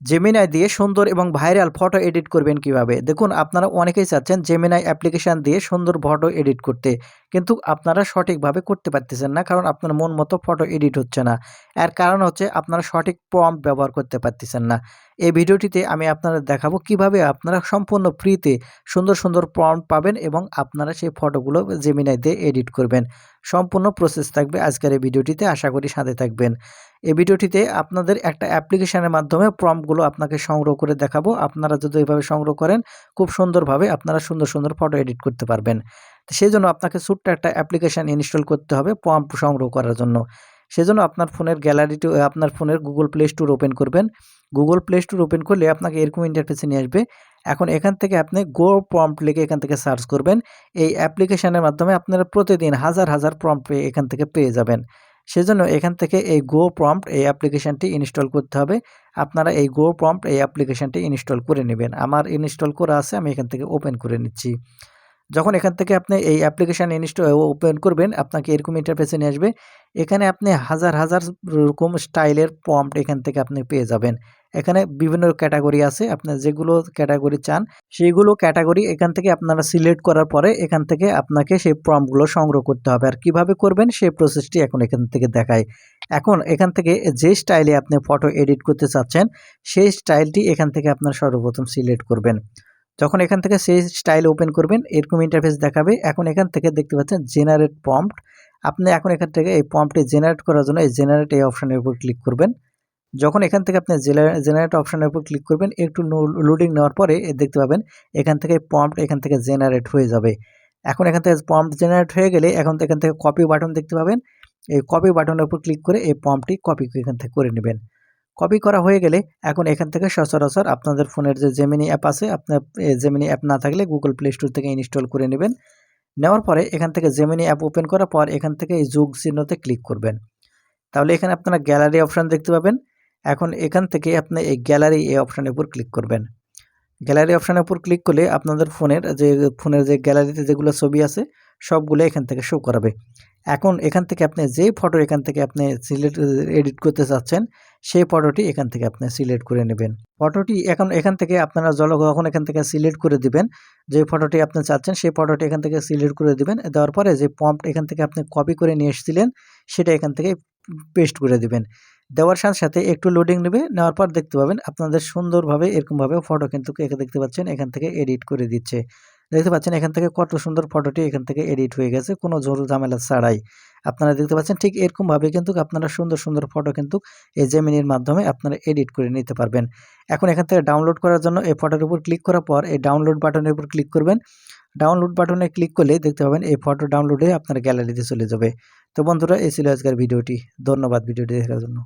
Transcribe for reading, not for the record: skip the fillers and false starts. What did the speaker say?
Gemini দিয়ে সুন্দর এবং ভাইরাল ফটো এডিট করবেন কিভাবে? দেখুন আপনারা অনেকেই চাচ্ছেন জেমিনাই অ্যাপ্লিকেশন দিয়ে সুন্দর ফটো এডিট করতে। কিন্তু আপনারা সঠিকভাবে করতে পারতেছেন না। কারণ আপনার মন মতো ফটো এডিট হচ্ছে না। এর কারণ হচ্ছে আপনারা সঠিক প্রম্পট ব্যবহার করতে পারতেছেন না। এই ভিডিওটিতে আমি আপনাদের দেখাবো কিভাবে আপনারা সম্পূর্ণ ফ্রিতে সুন্দর, সুন্দর প্রম্পট পাবেন এবং আপনারা সেই ফটোগুলো জেমিনাই দিয়ে এডিট করবেন। সম্পূর্ণ প্রসেস থাকবে আজকের এই ভিডিওটিতে। আশা করি সাথে থাকবেন। এই ভিডিওটিতে আপনাদের একটা অ্যাপ্লিকেশনের মাধ্যমে প্রম্পটগুলো আপনাকে সংগ্রহ করে দেখাবো। আপনারা যদি এভাবে সংগ্রহ করেন খুব সুন্দরভাবে আপনারা সুন্দর, সুন্দর ফটো এডিট করতে পারবেন। তো সেজন্য আপনাকে ছোট্ট একটা অ্যাপ্লিকেশন ইনস্টল করতে হবে প্রম্পট সংগ্রহ করার জন্য। সেজন্য আপনার ফোনের গ্যালারিতে আপনার ফোনের Google Play Store ওপেন করবেন। Google Play Store ওপেন করলে আপনাকে এরকম ইন্টারফেসে নিয়ে আসবে। এখন এখান থেকে আপনি গো প্রম্পট লিখে এখান থেকে সার্চ করবেন। এই অ্যাপ্লিকেশনের মাধ্যমে আপনারা প্রতিদিন হাজার, হাজার প্রম্পট এখান থেকে পেয়ে যাবেন। সেজন্য এখান থেকে এই গো প্রম্পট এই অ্যাপ্লিকেশনটি ইনস্টল করতে হবে। আপনারা এই গো প্রম্পট এই অ্যাপ্লিকেশনটি ইনস্টল করে নেবেন। আমার ইনস্টল করা আছে, আমি এখান থেকে ওপেন করে নিচ্ছি। যখন এখান থেকে আপনি এই অ্যাপ্লিকেশন ওপেন করবেন, আপনাকে এরকম ইন্টারফেসে নিয়ে আসবে। এখানে আপনি হাজার, হাজার রকম স্টাইলের প্রম্পট এখান থেকে আপনি পেয়ে যাবেন। এখানে বিভিন্ন ক্যাটাগরি আছে। আপনার যেগুলো ক্যাটাগরি চান, সেইগুলো ক্যাটাগরি এখান থেকে আপনারা সিলেক্ট করার পরে এখান থেকে আপনাকে সেই প্রম্পটগুলো সংগ্রহ করতে হবে। আর কিভাবে করবেন সেই প্রসেসটি এখন এখান থেকে দেখাই। এখন এখান থেকে যে স্টাইলে আপনি ফটো এডিট করতে চাচ্ছেন, সেই স্টাইলটি এখান থেকে আপনার সর্বপ্রথম সিলেক্ট করবেন। যখন এখান থেকে সেই স্টাইল ওপেন করবেন এরকম ইন্টারফেস দেখাবে। এখন এখান থেকে দেখতে পাচ্ছেন জেনারেট প্রম্পট। আপনি এখন এখান থেকে এই প্রম্পটটি জেনারেট করার জন্য এই জেনারেট এই অপশনের উপর ক্লিক করবেন। যখন এখান থেকে আপনি জেনারেট অপশনের উপর ক্লিক করবেন, একটু লোডিং নেওয়ার পরে দেখতে পাবেন এখান থেকে প্রম্পট এখান থেকে জেনারেট হয়ে যাবে। এখন এখান থেকে প্রম্পট জেনারেট হয়ে গেলে এখন এখান থেকে কপি বাটন দেখতে পাবেন। এই কপি বাটনের উপর ক্লিক করে এই প্রম্পটটি কপি এখান থেকে করে নেবেন। কপি করা হয়ে গেলে এখন এখান থেকে সচরাচর আপনাদের ফোনের যে জেমিনি অ্যাপ আছে, আপনার জেমিনি অ্যাপ না থাকলে Google Play Store থেকে ইনস্টল করে নেবেন। নেওয়ার পরে এখান থেকে জেমিনি অ্যাপ ওপেন করার পর এখান থেকে এই যোগ চিহ্নতে ক্লিক করবেন। তাহলে এখানে আপনারা গ্যালারি অপশন দেখতে পাবেন। এখন এখান থেকে আপনি এই গ্যালারি এই অপশনের উপর ক্লিক করবেন। গ্যালারি অপশনের উপর ক্লিক করলে আপনাদের ফোনের যে গ্যালারিতে যেগুলো ছবি আছে সবগুলো এখান থেকে শো করাবে। এখন এখান থেকে আপনি যে ফটো এখান থেকে আপনি এডিট করতে চাচ্ছেন সেই ফটোটি এখান থেকে আপনি সিলেক্ট করে নেবেন। ফটোটি এখন এখান থেকে আপনারা যখন এখান থেকে সিলেক্ট করে দিবেন, যে ফটোটি আপনি চাচ্ছেন সেই ফটোটি এখান থেকে সিলেক্ট করে দিবেন। দেওয়ার পরে যে প্রম্পট এখান থেকে আপনি কপি করে নিয়ে এসেছিলেন সেটা এখান থেকে পেস্ট করে দিবেন। দেওয়ার সাথে, সাথে একটু লোডিং নেবে। নেওয়ার পর দেখতে পাবেন আপনাদের সুন্দরভাবে এরকমভাবে ফটো কিন্তু দেখতে পাচ্ছেন এখান থেকে এডিট করে দিচ্ছে। দেখতে পাচ্ছেন এখান থেকে কত সুন্দর ফটোটি এখান থেকে এডিট হয়ে গেছে কোনো ঝামেলা ছাড়াই। আপনারা দেখতে পাচ্ছেন ঠিক এরকমভাবে কিন্তু আপনারা সুন্দর, সুন্দর ফটো কিন্তু এই জেমিনির মাধ্যমে আপনারা এডিট করে নিতে পারবেন। এখন এখান থেকে ডাউনলোড করার জন্য এই ফটোর উপর ক্লিক করার পর এই ডাউনলোড বাটনের উপর ক্লিক করবেন। ডাউনলোড বাটনে ক্লিক করলে দেখতে পাবেন এই ফটো ডাউনলোডে আপনার গ্যালারিতে চলে যাবে। তো বন্ধুরা এই ছিল আজকের ভিডিওটি। ধন্যবাদ ভিডিওটি দেখার জন্য।